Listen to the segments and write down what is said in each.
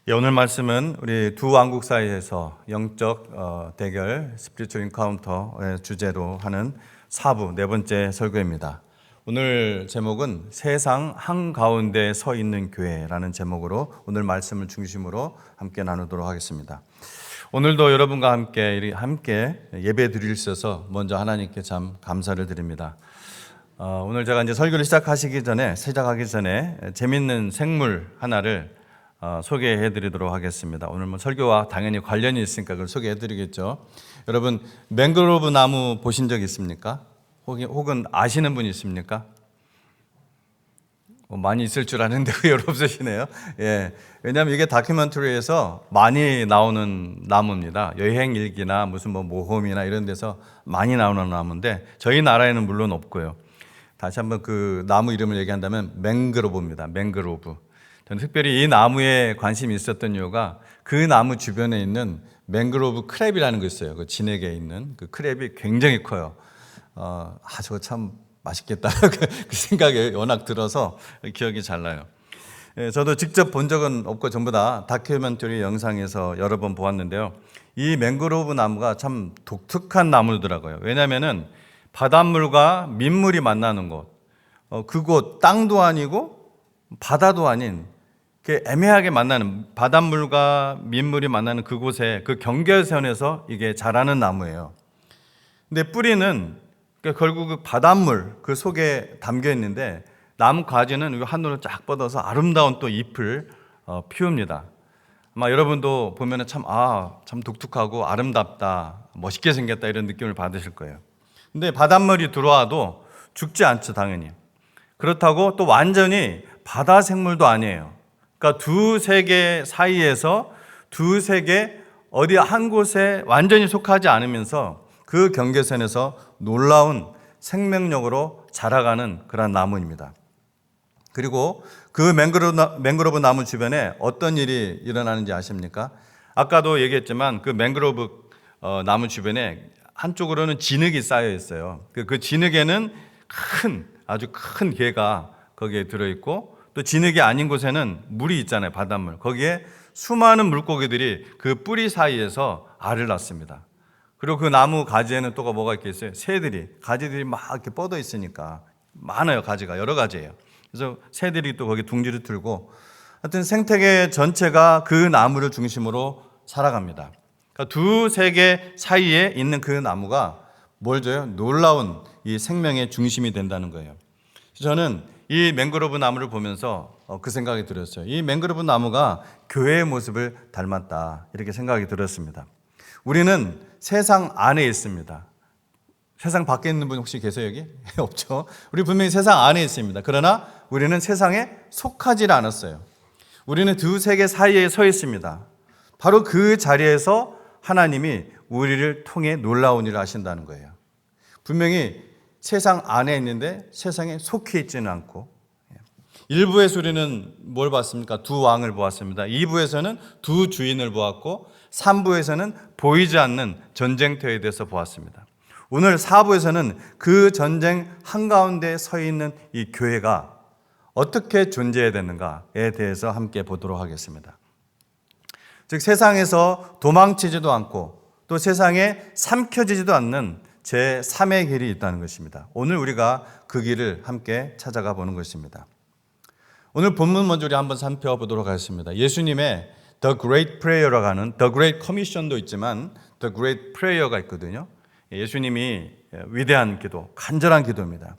오늘 말씀은 우리 두 왕국 사이에서 영적 대결, 스피리추얼 인카운터의 주제로 하는 4부 네 번째 설교입니다. 오늘 제목은 세상 한가운데 서 있는 교회라는 제목으로 오늘 말씀을 중심으로 함께 나누도록 하겠습니다. 오늘도 여러분과 함께 예배 드릴 수 있어서 먼저 하나님께 참 감사를 드립니다. 오늘 제가 이제 설교를 시작하기 전에 재밌는 생물 하나를 소개해 드리도록 하겠습니다. 오늘 설교와 당연히 관련이 있으니까 그걸 소개해 드리겠죠. 여러분, 맹그로브 나무 보신 적 있습니까? 혹은 아시는 분 있습니까? 많이 있을 줄 아는데 의외로 없으시네요. 예. 왜냐하면 이게 다큐멘터리에서 많이 나오는 나무입니다. 여행 일기나 무슨 모험이나 이런 데서 많이 나오는 나무인데 저희 나라에는 물론 없고요. 다시 한번 그 나무 이름을 얘기한다면 맹그로브입니다. 맹그로브. 저는 특별히 이 나무에 관심이 있었던 이유가 그 나무 주변에 있는 맹그로브 크랩이라는 거 있어요. 그 진액에 있는 그 크랩이 굉장히 커요. 저거 참 맛있겠다. 그 생각이 워낙 들어서 기억이 잘 나요. 저도 직접 본 적은 없고 전부 다 다큐멘터리 영상에서 여러 번 보았는데요. 이 맹그로브 나무가 참 독특한 나무더라고요. 왜냐하면은 바닷물과 민물이 만나는 곳, 그곳 땅도 아니고 바다도 아닌 애매하게 만나는 바닷물과 민물이 만나는 그곳에 그 경계선에서 이게 자라는 나무예요. 근데 뿌리는 결국 그 바닷물 그 속에 담겨 있는데 나무 가지는 하늘로 쫙 뻗어서 아름다운 또 잎을 피웁니다. 아마 여러분도 보면은 참 독특하고 아름답다, 멋있게 생겼다 이런 느낌을 받으실 거예요. 근데 바닷물이 들어와도 죽지 않죠, 당연히. 그렇다고 또 완전히 바다 생물도 아니에요. 그러니까 두 세계 사이에서 두 세계 어디 한 곳에 완전히 속하지 않으면서 그 경계선에서 놀라운 생명력으로 자라가는 그런 나무입니다. 그리고 그 맹그로브 나무 주변에 어떤 일이 일어나는지 아십니까? 아까도 얘기했지만 그 맹그로브 나무 주변에 한쪽으로는 진흙이 쌓여 있어요. 그 진흙에는 아주 큰 개가 거기에 들어있고 또 진흙이 아닌 곳에는 물이 있잖아요. 바닷물. 거기에 수많은 물고기들이 그 뿌리 사이에서 알을 낳습니다. 그리고 그 나무 가지에는 또 뭐가 있겠어요? 가지들이 막 이렇게 뻗어 있으니까 많아요. 가지가 여러 가지예요. 그래서 새들이 또 거기 둥지를 틀고 하여튼 생태계 전체가 그 나무를 중심으로 살아갑니다. 그러니까 두 세계 사이에 있는 그 나무가 뭘 줘요? 놀라운 이 생명의 중심이 된다는 거예요. 저는 이 맹그로브 나무를 보면서 그 생각이 들었어요. 이 맹그로브 나무가 교회의 모습을 닮았다 이렇게 생각이 들었습니다. 우리는 세상 안에 있습니다. 세상 밖에 있는 분 혹시 계세요 여기? 없죠. 우리 분명히 세상 안에 있습니다. 그러나 우리는 세상에 속하지 않았어요. 우리는 두 세계 사이에 서 있습니다. 바로 그 자리에서 하나님이 우리를 통해 놀라운 일을 하신다는 거예요. 분명히 세상 안에 있는데 세상에 속해 있지는 않고 1부에서 우리는 뭘 봤습니까? 두 왕을 보았습니다. 2부에서는 두 주인을 보았고 3부에서는 보이지 않는 전쟁터에 대해서 보았습니다. 오늘 4부에서는 그 전쟁 한가운데 서 있는 이 교회가 어떻게 존재해야 되는가에 대해서 함께 보도록 하겠습니다. 즉 세상에서 도망치지도 않고 또 세상에 삼켜지지도 않는 제3의 길이 있다는 것입니다. 오늘 우리가 그 길을 함께 찾아가 보는 것입니다. 오늘 본문 먼저 우리 한번 살펴보도록 하겠습니다. 예수님의 The Great Prayer라고 하는 The Great Commission도 있지만 The Great Prayer가 있거든요. 예수님이 위대한 기도, 간절한 기도입니다.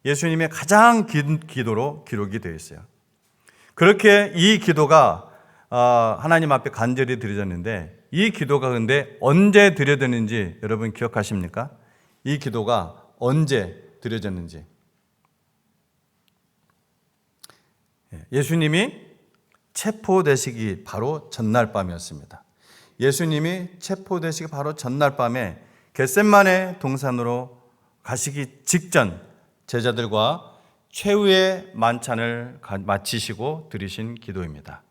예수님의 가장 긴 기도로 기록이 되어 있어요. 그렇게 이 기도가 하나님 앞에 간절히 드려졌는데 이 기도가 근데 언제 드려졌는지 여러분 기억하십니까? 이 기도가 언제 드려졌는지. 예수님이 체포되시기 바로 전날 밤이었습니다. 예수님이 체포되시기 바로 전날 밤에 겟셋마네 동산으로 가시기 직전 제자들과 최후의 만찬을 마치시고 드리신 기도입니다.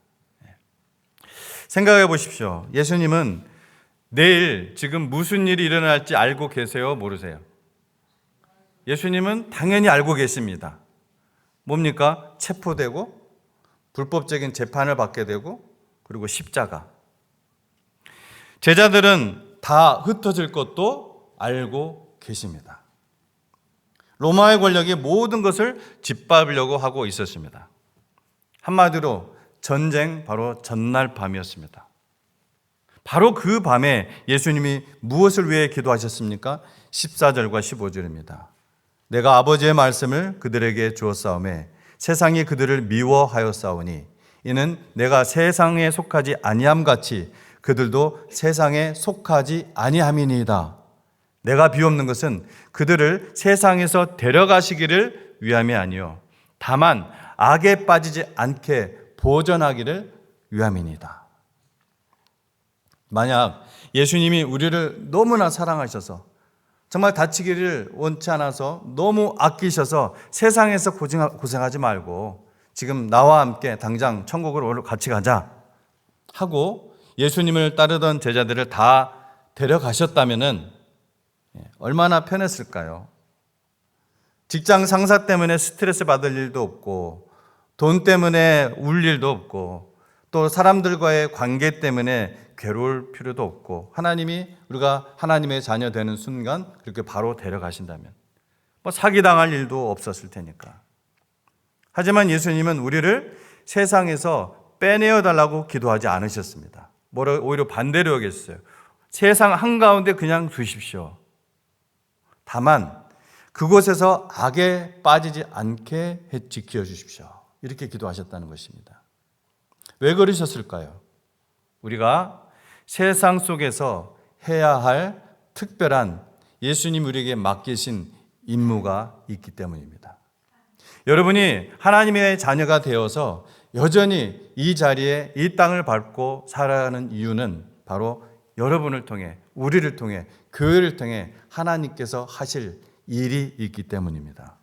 생각해 보십시오. 예수님은 내일 지금 무슨 일이 일어날지 알고 계세요? 모르세요? 예수님은 당연히 알고 계십니다. 뭡니까? 체포되고 불법적인 재판을 받게 되고 그리고 십자가. 제자들은 다 흩어질 것도 알고 계십니다. 로마의 권력이 모든 것을 짓밟으려고 하고 있었습니다. 한마디로 전쟁 바로 전날 밤이었습니다. 바로 그 밤에 예수님이 무엇을 위해 기도하셨습니까? 14절과 15절입니다. 내가 아버지의 말씀을 그들에게 주었사오매 세상이 그들을 미워하였사오니 이는 내가 세상에 속하지 아니함 같이 그들도 세상에 속하지 아니함이니이다. 내가 비옵는 것은 그들을 세상에서 데려가시기를 위함이 아니요 다만 악에 빠지지 않게 보전하기를 위함이니이다. 만약 예수님이 우리를 너무나 사랑하셔서 정말 다치기를 원치 않아서 너무 아끼셔서 세상에서 고생하지 말고 지금 나와 함께 당장 천국으로 같이 가자 하고 예수님을 따르던 제자들을 다 데려가셨다면은 얼마나 편했을까요? 직장 상사 때문에 스트레스 받을 일도 없고 돈 때문에 울 일도 없고 또 사람들과의 관계 때문에 괴로울 필요도 없고 하나님이 우리가 하나님의 자녀 되는 순간 그렇게 바로 데려가신다면 뭐 사기당할 일도 없었을 테니까. 하지만 예수님은 우리를 세상에서 빼내어 달라고 기도하지 않으셨습니다. 오히려 반대로 여겼어요. 세상 한가운데 그냥 두십시오. 다만 그곳에서 악에 빠지지 않게 지켜 주십시오. 이렇게 기도하셨다는 것입니다. 왜 그러셨을까요? 우리가 세상 속에서 해야 할 특별한 예수님 우리에게 맡기신 임무가 있기 때문입니다. 여러분이 하나님의 자녀가 되어서 여전히 이 자리에 이 땅을 밟고 살아가는 이유는 바로 여러분을 통해, 우리를 통해, 교회를 통해 하나님께서 하실 일이 있기 때문입니다.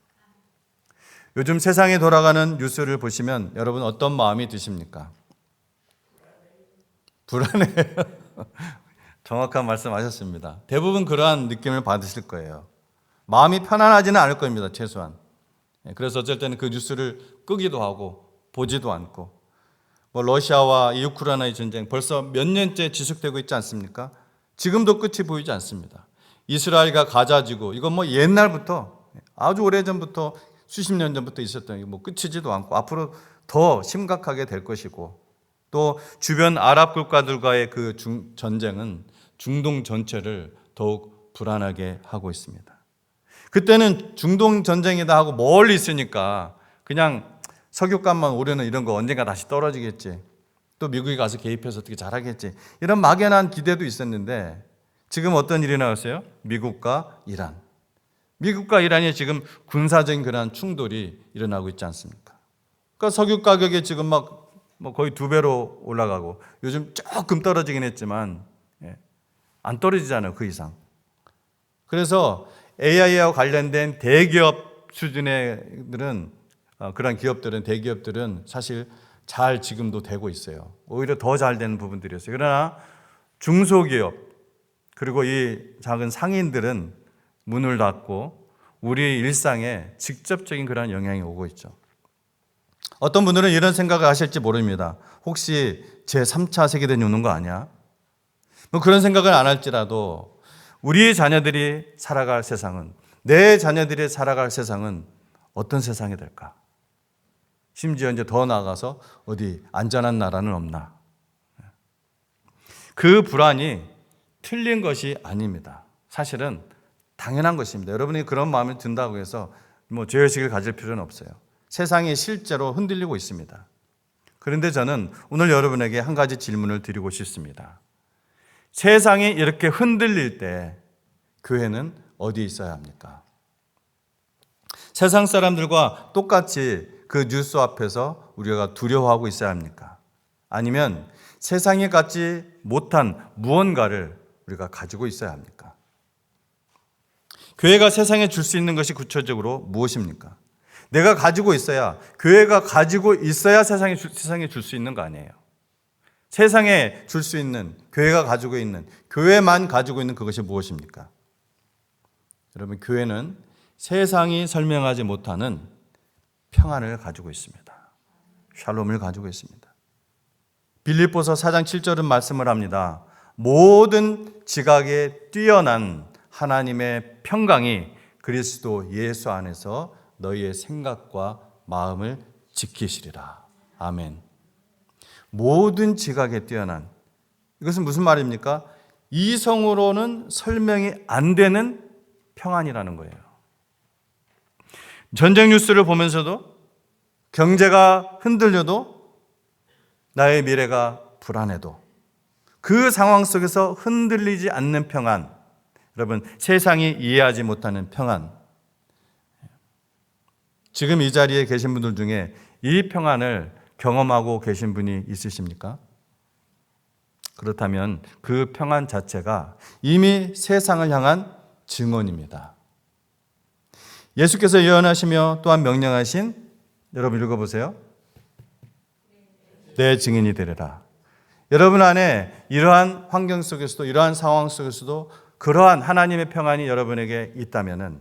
요즘 세상에 돌아가는 뉴스를 보시면 여러분 어떤 마음이 드십니까? 불안해요. 정확한 말씀하셨습니다. 대부분 그러한 느낌을 받으실 거예요. 마음이 편안하지는 않을 겁니다. 최소한. 그래서 어쩔 때는 그 뉴스를 끄기도 하고 보지도 않고 러시아와 이 우크라이나의 전쟁 벌써 몇 년째 지속되고 있지 않습니까? 지금도 끝이 보이지 않습니다. 이스라엘과 가자지구 이건 뭐 옛날부터 아주 오래전부터 수십 년 전부터 있었던 끝이지도 않고 앞으로 더 심각하게 될 것이고 또 주변 아랍 국가들과의 그 전쟁은 중동 전체를 더욱 불안하게 하고 있습니다. 그때는 중동 전쟁이다 하고 멀리 있으니까 그냥 석유값만 오르는 이런 거 언젠가 다시 떨어지겠지. 또 미국이 가서 개입해서 어떻게 잘하겠지. 이런 막연한 기대도 있었는데 지금 어떤 일이 나왔어요? 미국과 이란. 미국과 이란이 지금 군사적인 그런 충돌이 일어나고 있지 않습니까? 그러니까 석유 가격이 지금 막 거의 2배로 올라가고 요즘 조금 떨어지긴 했지만 안 떨어지잖아요. 그 이상. 그래서 AI와 관련된 대기업 수준의들은 그런 기업들은 대기업들은 사실 잘 지금도 되고 있어요. 오히려 더 잘 되는 부분들이 있어요. 그러나 중소기업 그리고 이 작은 상인들은 문을 닫고 우리 일상에 직접적인 그런 영향이 오고 있죠. 어떤 분들은 이런 생각을 하실지 모릅니다. 혹시 제3차 세계대전이 오는 거 아니야? 뭐 그런 생각을 안 할지라도 우리 자녀들이 살아갈 세상은, 내 자녀들이 살아갈 세상은 어떤 세상이 될까? 심지어 이제 더 나아가서 어디 안전한 나라는 없나? 그 불안이 틀린 것이 아닙니다. 사실은 당연한 것입니다. 여러분이 그런 마음이 든다고 해서 죄의식을 가질 필요는 없어요. 세상이 실제로 흔들리고 있습니다. 그런데 저는 오늘 여러분에게 한 가지 질문을 드리고 싶습니다. 세상이 이렇게 흔들릴 때 교회는 어디에 있어야 합니까? 세상 사람들과 똑같이 그 뉴스 앞에서 우리가 두려워하고 있어야 합니까? 아니면 세상에 갖지 못한 무언가를 우리가 가지고 있어야 합니까? 교회가 세상에 줄 수 있는 것이 구체적으로 무엇입니까? 내가 가지고 있어야, 교회가 가지고 있어야 세상에 줄 수 있는 거 아니에요. 세상에 줄 수 있는, 교회가 가지고 있는, 교회만 가지고 있는 그것이 무엇입니까? 여러분, 교회는 세상이 설명하지 못하는 평안을 가지고 있습니다. 샬롬을 가지고 있습니다. 빌립보서 4장 7절은 말씀을 합니다. 모든 지각에 뛰어난 하나님의 평강이 그리스도 예수 안에서 너희의 생각과 마음을 지키시리라. 아멘. 모든 지각에 뛰어난, 이것은 무슨 말입니까? 이성으로는 설명이 안 되는 평안이라는 거예요. 전쟁 뉴스를 보면서도, 경제가 흔들려도, 나의 미래가 불안해도 그 상황 속에서 흔들리지 않는 평안, 여러분, 세상이 이해하지 못하는 평안. 지금 이 자리에 계신 분들 중에 이 평안을 경험하고 계신 분이 있으십니까? 그렇다면 그 평안 자체가 이미 세상을 향한 증언입니다. 예수께서 예언하시며 또한 명령하신, 여러분 읽어보세요. 내 증인이 되리라. 여러분 안에 이러한 환경 속에서도, 이러한 상황 속에서도 그러한 하나님의 평안이 여러분에게 있다면은,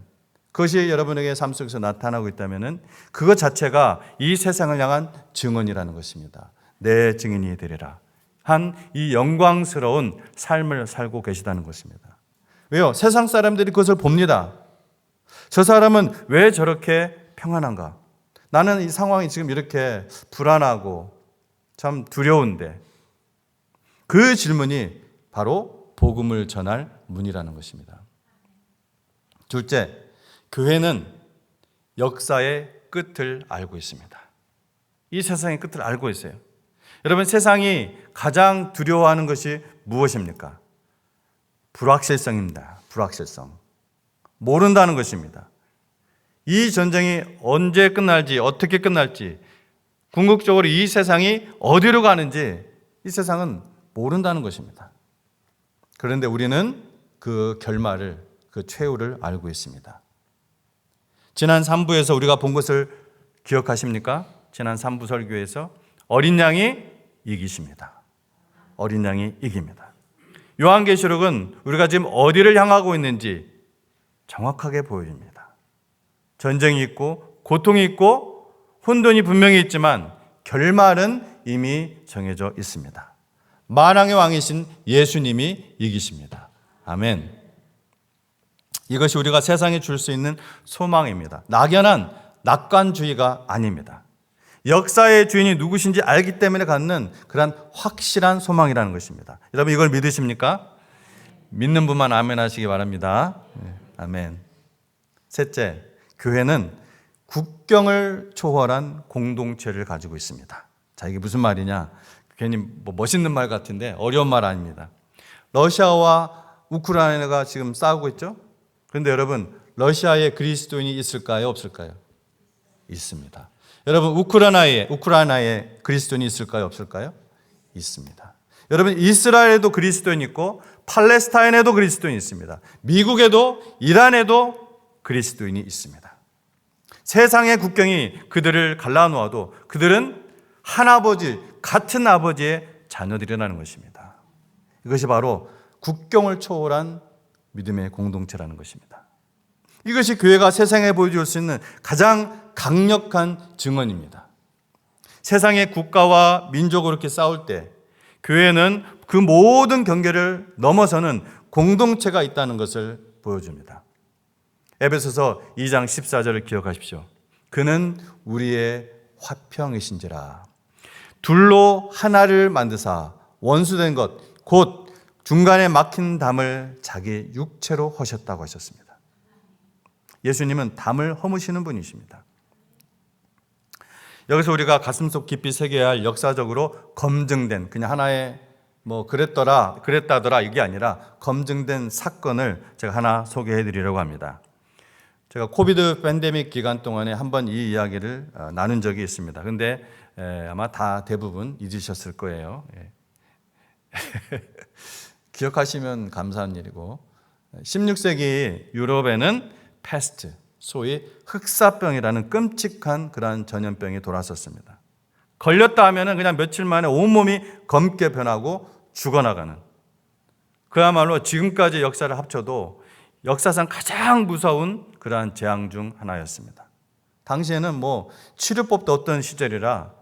그것이 여러분에게 삶 속에서 나타나고 있다면은 그것 자체가 이 세상을 향한 증언이라는 것입니다. 내 증인이 되리라 한 이 영광스러운 삶을 살고 계시다는 것입니다. 왜요? 세상 사람들이 그것을 봅니다. 저 사람은 왜 저렇게 평안한가? 나는 이 상황이 지금 이렇게 불안하고 참 두려운데, 그 질문이 바로 복음을 전할 문이라는 것입니다. 둘째, 교회는 역사의 끝을 알고 있습니다. 이 세상의 끝을 알고 있어요. 여러분, 세상이 가장 두려워하는 것이 무엇입니까? 불확실성입니다. 불확실성. 모른다는 것입니다. 이 전쟁이 언제 끝날지, 어떻게 끝날지, 궁극적으로 이 세상이 어디로 가는지 이 세상은 모른다는 것입니다. 그런데 우리는 그 결말을, 그 최후를 알고 있습니다. 지난 3부에서 우리가 본 것을 기억하십니까? 지난 3부 설교에서 어린 양이 이기십니다. 어린 양이 이깁니다. 요한계시록은 우리가 지금 어디를 향하고 있는지 정확하게 보여줍니다. 전쟁이 있고 고통이 있고 혼돈이 분명히 있지만 결말은 이미 정해져 있습니다. 만왕의 왕이신 예수님이 이기십니다. 아멘. 이것이 우리가 세상에 줄 수 있는 소망입니다. 낙연한 낙관주의가 아닙니다. 역사의 주인이 누구신지 알기 때문에 갖는 그런 확실한 소망이라는 것입니다. 여러분, 이걸 믿으십니까? 믿는 분만 아멘 하시기 바랍니다. 아멘. 셋째, 교회는 국경을 초월한 공동체를 가지고 있습니다. 자, 이게 무슨 말이냐? 괜히 멋있는 말 같은데 어려운 말 아닙니다. 러시아와 우크라이나가 지금 싸우고 있죠? 그런데 여러분, 러시아에 그리스도인이 있을까요? 없을까요? 있습니다. 여러분, 우크라이나에 그리스도인이 있을까요? 없을까요? 있습니다. 여러분, 이스라엘에도 그리스도인이 있고 팔레스타인에도 그리스도인이 있습니다. 미국에도 이란에도 그리스도인이 있습니다. 세상의 국경이 그들을 갈라놓아도 그들은 한 아버지, 같은 아버지의 자녀들이라는 것입니다. 이것이 바로 국경을 초월한 믿음의 공동체라는 것입니다. 이것이 교회가 세상에 보여줄 수 있는 가장 강력한 증언입니다. 세상의 국가와 민족으로 이렇게 싸울 때 교회는 그 모든 경계를 넘어서는 공동체가 있다는 것을 보여줍니다. 에베소서 2장 14절을 기억하십시오. 그는 우리의 화평이신지라. 둘로 하나를 만드사 원수된 것 곧 중간에 막힌 담을 자기 육체로 허셨다고 하셨습니다. 예수님은 담을 허무시는 분이십니다. 여기서 우리가 가슴속 깊이 새겨야 할 역사적으로 검증된, 그냥 하나의 그랬다더라 이게 아니라 검증된 사건을 제가 하나 소개해 드리려고 합니다. 제가 코비드 팬데믹 기간 동안에 한번 이 이야기를 나눈 적이 있습니다. 그런데 아마 다 대부분 잊으셨을 거예요. 기억하시면 감사한 일이고, 16세기 유럽에는 패스트, 소위 흑사병이라는 끔찍한 그러한 전염병이 돌았었습니다. 걸렸다 하면은 그냥 며칠 만에 온몸이 검게 변하고 죽어나가는, 그야말로 지금까지 역사를 합쳐도 역사상 가장 무서운 그러한 재앙 중 하나였습니다. 당시에는 치료법도 없던 시절이라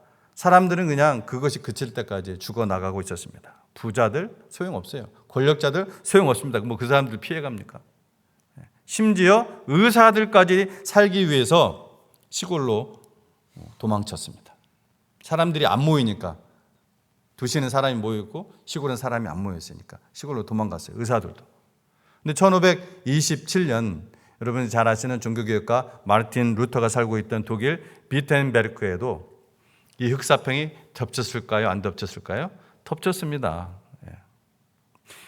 사람들은 그냥 그것이 그칠 때까지 죽어나가고 있었습니다. 부자들 소용없어요. 권력자들 소용없습니다. 뭐 그 사람들 피해갑니까? 심지어 의사들까지 살기 위해서 시골로 도망쳤습니다. 사람들이 안 모이니까, 도시는 사람이 모였고 시골은 사람이 안 모였으니까 시골로 도망갔어요. 의사들도. 근데 1527년 여러분 잘 아시는 종교개혁가 마르틴 루터가 살고 있던 독일 비텐베르크에도 이 흑사병이 덮쳤을까요? 안 덮쳤을까요? 덮쳤습니다.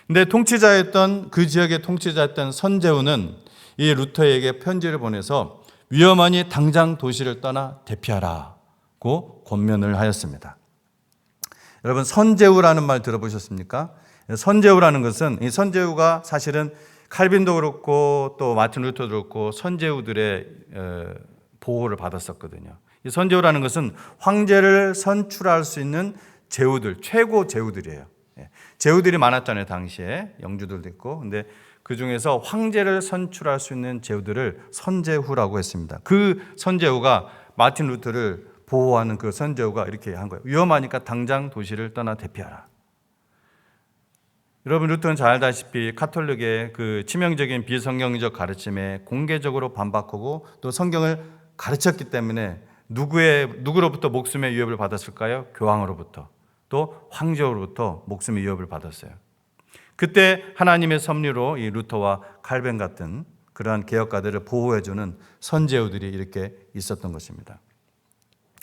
근데 통치자였던 그 지역의 통치자였던 선제우는 이 루터에게 편지를 보내서 위험하니 당장 도시를 떠나 대피하라고 권면을 하였습니다. 여러분 선제우라는 말 들어보셨습니까? 선제우라는 것은 이 선제우가 사실은 칼빈도 그렇고 또 마틴 루터도 그렇고 선제우들의 보호를 받았었거든요. 이 선제우라는 것은 황제를 선출할 수 있는 제후들, 최고 제후들이에요. 제후들이 많았잖아요, 당시에. 영주들도 있고. 근데 그 중에서 황제를 선출할 수 있는 제후들을 선제후라고 했습니다. 그 선제후가 마틴 루터를 보호하는 그 선제후가 이렇게 한 거예요. 위험하니까 당장 도시를 떠나 대피하라. 여러분 루터는 잘 알다시피 카톨릭의 그 치명적인 비성경적 가르침에 공개적으로 반박하고 또 성경을 가르쳤기 때문에 누구로부터 목숨의 위협을 받았을까요? 교황으로부터, 또 황제로부터 목숨의 위협을 받았어요. 그때 하나님의 섭리로 이 루터와 칼뱅 같은 그러한 개혁가들을 보호해주는 선제후들이 이렇게 있었던 것입니다.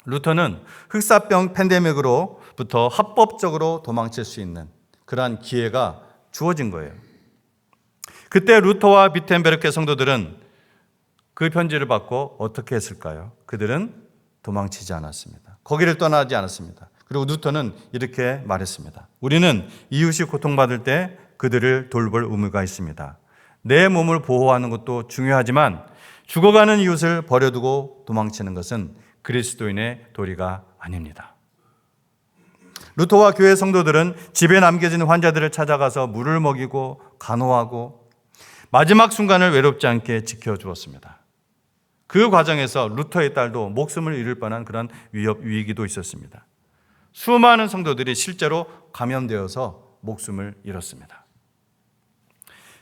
루터는 흑사병 팬데믹으로부터 합법적으로 도망칠 수 있는 그러한 기회가 주어진 거예요. 그때 루터와 비텐베르크 성도들은 그 편지를 받고 어떻게 했을까요? 그들은 도망치지 않았습니다. 거기를 떠나지 않았습니다. 그리고 루터는 이렇게 말했습니다. 우리는 이웃이 고통받을 때 그들을 돌볼 의무가 있습니다. 내 몸을 보호하는 것도 중요하지만 죽어가는 이웃을 버려두고 도망치는 것은 그리스도인의 도리가 아닙니다. 루터와 교회 성도들은 집에 남겨진 환자들을 찾아가서 물을 먹이고 간호하고 마지막 순간을 외롭지 않게 지켜주었습니다. 그 과정에서 루터의 딸도 목숨을 잃을 뻔한 그런 위기도 있었습니다. 수많은 성도들이 실제로 감염되어서 목숨을 잃었습니다.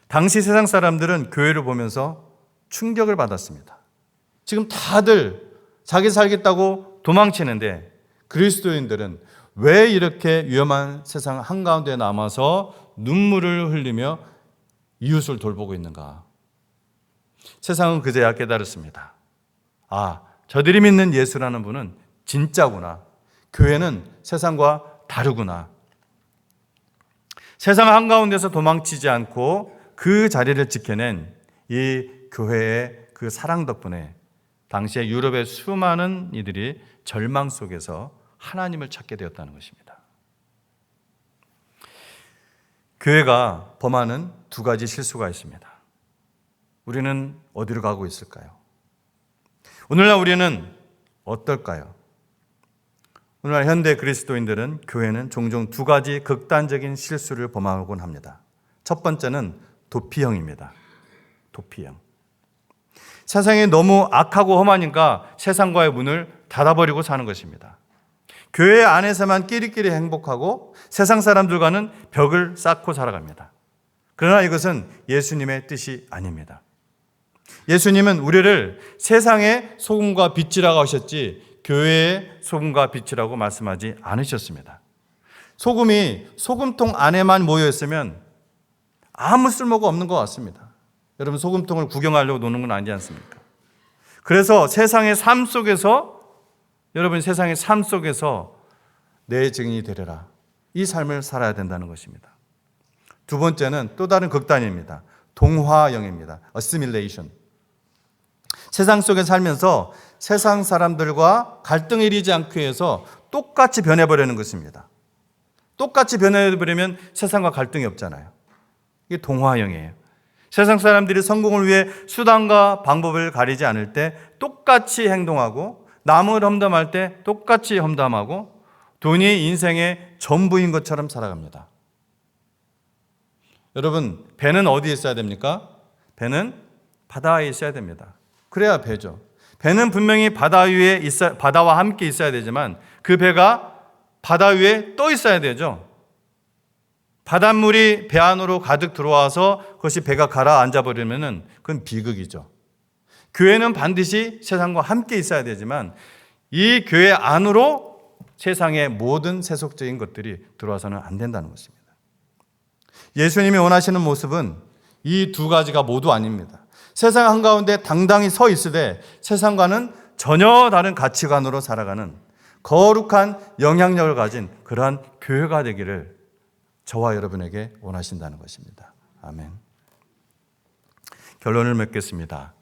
당시 세상 사람들은 교회를 보면서 충격을 받았습니다. 지금 다들 자기 살겠다고 도망치는데 그리스도인들은 왜 이렇게 위험한 세상 한가운데 남아서 눈물을 흘리며 이웃을 돌보고 있는가? 세상은 그제야 깨달았습니다. 아, 저들이 믿는 예수라는 분은 진짜구나. 교회는 세상과 다르구나. 세상 한가운데서 도망치지 않고 그 자리를 지켜낸 이 교회의 그 사랑 덕분에 당시에 유럽의 수많은 이들이 절망 속에서 하나님을 찾게 되었다는 것입니다. 교회가 범하는 두 가지 실수가 있습니다. 우리는 어디로 가고 있을까요? 오늘날 우리는 어떨까요? 오늘날 현대 그리스도인들은 교회는 종종 두 가지 극단적인 실수를 범하곤 합니다. 첫 번째는 도피형입니다. 도피형. 세상이 너무 악하고 험하니까 세상과의 문을 닫아버리고 사는 것입니다. 교회 안에서만 끼리끼리 행복하고 세상 사람들과는 벽을 쌓고 살아갑니다. 그러나 이것은 예수님의 뜻이 아닙니다. 예수님은 우리를 세상의 소금과 빛이라고 하셨지 교회의 소금과 빛이라고 말씀하지 않으셨습니다. 소금이 소금통 안에만 모여 있으면 아무 쓸모가 없는 것 같습니다. 여러분 소금통을 구경하려고 노는 건 아니지 않습니까? 그래서 세상의 삶 속에서 여러분 세상의 삶 속에서 내 증인이 되려라. 이 삶을 살아야 된다는 것입니다. 두 번째는 또 다른 극단입니다. 동화형입니다. assimilation. 세상 속에 살면서 세상 사람들과 갈등을 일으키지 않기 위해서 똑같이 변해버리는 것입니다. 똑같이 변해버리면 세상과 갈등이 없잖아요. 이게 동화형이에요. 세상 사람들이 성공을 위해 수단과 방법을 가리지 않을 때 똑같이 행동하고 남을 험담할 때 똑같이 험담하고 돈이 인생의 전부인 것처럼 살아갑니다. 여러분 배는 어디에 있어야 됩니까? 배는 바다에 있어야 됩니다. 그래야 배죠. 배는 분명히 바다와 함께 있어야 되지만 그 배가 바다 위에 떠 있어야 되죠. 바닷물이 배 안으로 가득 들어와서 그것이 배가 가라앉아 버리면은 그건 비극이죠. 교회는 반드시 세상과 함께 있어야 되지만 이 교회 안으로 세상의 모든 세속적인 것들이 들어와서는 안 된다는 것입니다. 예수님이 원하시는 모습은 이 두 가지가 모두 아닙니다. 세상 한가운데 당당히 서 있으되 세상과는 전혀 다른 가치관으로 살아가는 거룩한 영향력을 가진 그러한 교회가 되기를 저와 여러분에게 원하신다는 것입니다. 아멘. 결론을 맺겠습니다.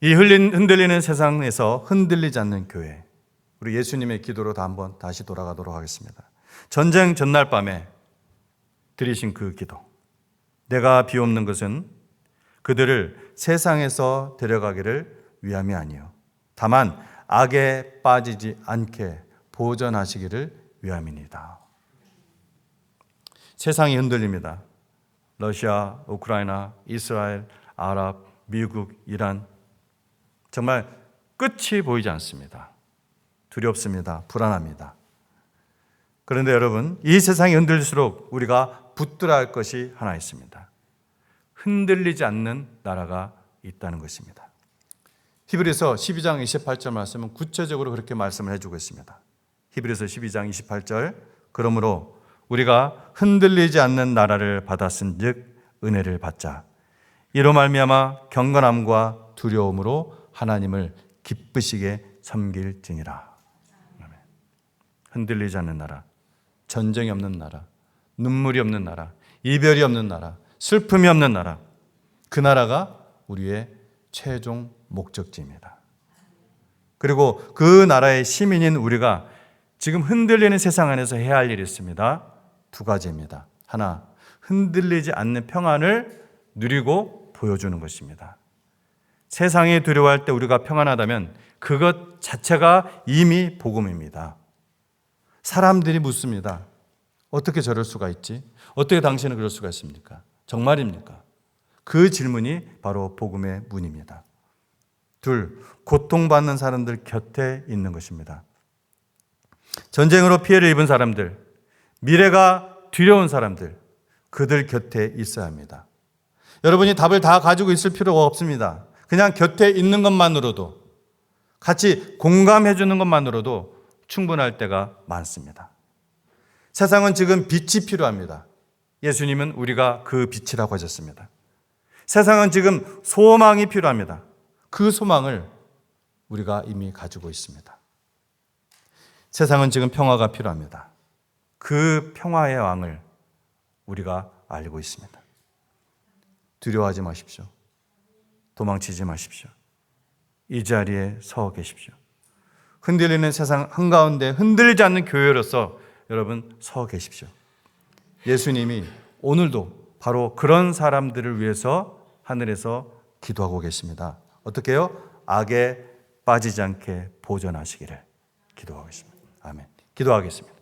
이 흔들리는 세상에서 흔들리지 않는 교회, 우리 예수님의 기도로 한번 다시 돌아가도록 하겠습니다. 전쟁 전날 밤에 드리신 그 기도. 내가 비옵는 것은 그들을 세상에서 데려가기를 위함이 아니요 다만 악에 빠지지 않게 보전하시기를 위함이니이다. 세상이 흔들립니다. 러시아, 우크라이나, 이스라엘, 아랍, 미국, 이란, 정말 끝이 보이지 않습니다. 두렵습니다. 불안합니다. 그런데 여러분, 이 세상이 흔들릴수록 우리가 붙들어야 할 것이 하나 있습니다. 흔들리지 않는 나라가 있다는 것입니다. 히브리서 12장 28절 말씀은 구체적으로 그렇게 말씀을 해주고 있습니다. 히브리서 12장 28절, 그러므로 우리가 흔들리지 않는 나라를 받았은즉 은혜를 받자. 이로 말미암아 경건함과 두려움으로 하나님을 기쁘시게 섬길지니라. 흔들리지 않는 나라, 전쟁이 없는 나라, 눈물이 없는 나라, 이별이 없는 나라, 슬픔이 없는 나라, 그 나라가 우리의 최종 목적지입니다. 그리고 그 나라의 시민인 우리가 지금 흔들리는 세상 안에서 해야 할 일이 있습니다. 두 가지입니다. 하나, 흔들리지 않는 평안을 누리고 보여주는 것입니다. 세상이 두려워할 때 우리가 평안하다면 그것 자체가 이미 복음입니다. 사람들이 묻습니다. 어떻게 저럴 수가 있지? 어떻게 당신은 그럴 수가 있습니까? 정말입니까? 그 질문이 바로 복음의 문입니다. 둘, 고통받는 사람들 곁에 있는 것입니다. 전쟁으로 피해를 입은 사람들, 미래가 두려운 사람들, 그들 곁에 있어야 합니다. 여러분이 답을 다 가지고 있을 필요가 없습니다. 그냥 곁에 있는 것만으로도, 같이 공감해 주는 것만으로도 충분할 때가 많습니다. 세상은 지금 빛이 필요합니다. 예수님은 우리가 그 빛이라고 하셨습니다. 세상은 지금 소망이 필요합니다. 그 소망을 우리가 이미 가지고 있습니다. 세상은 지금 평화가 필요합니다. 그 평화의 왕을 우리가 알고 있습니다. 두려워하지 마십시오. 도망치지 마십시오. 이 자리에 서 계십시오. 흔들리는 세상 한가운데 흔들리지 않는 교회로서 여러분 서 계십시오. 예수님이 오늘도 바로 그런 사람들을 위해서 하늘에서 기도하고 계십니다. 어떻게 해요? 악에 빠지지 않게 보전하시기를 기도하고 있습니다. 아멘. 기도하겠습니다.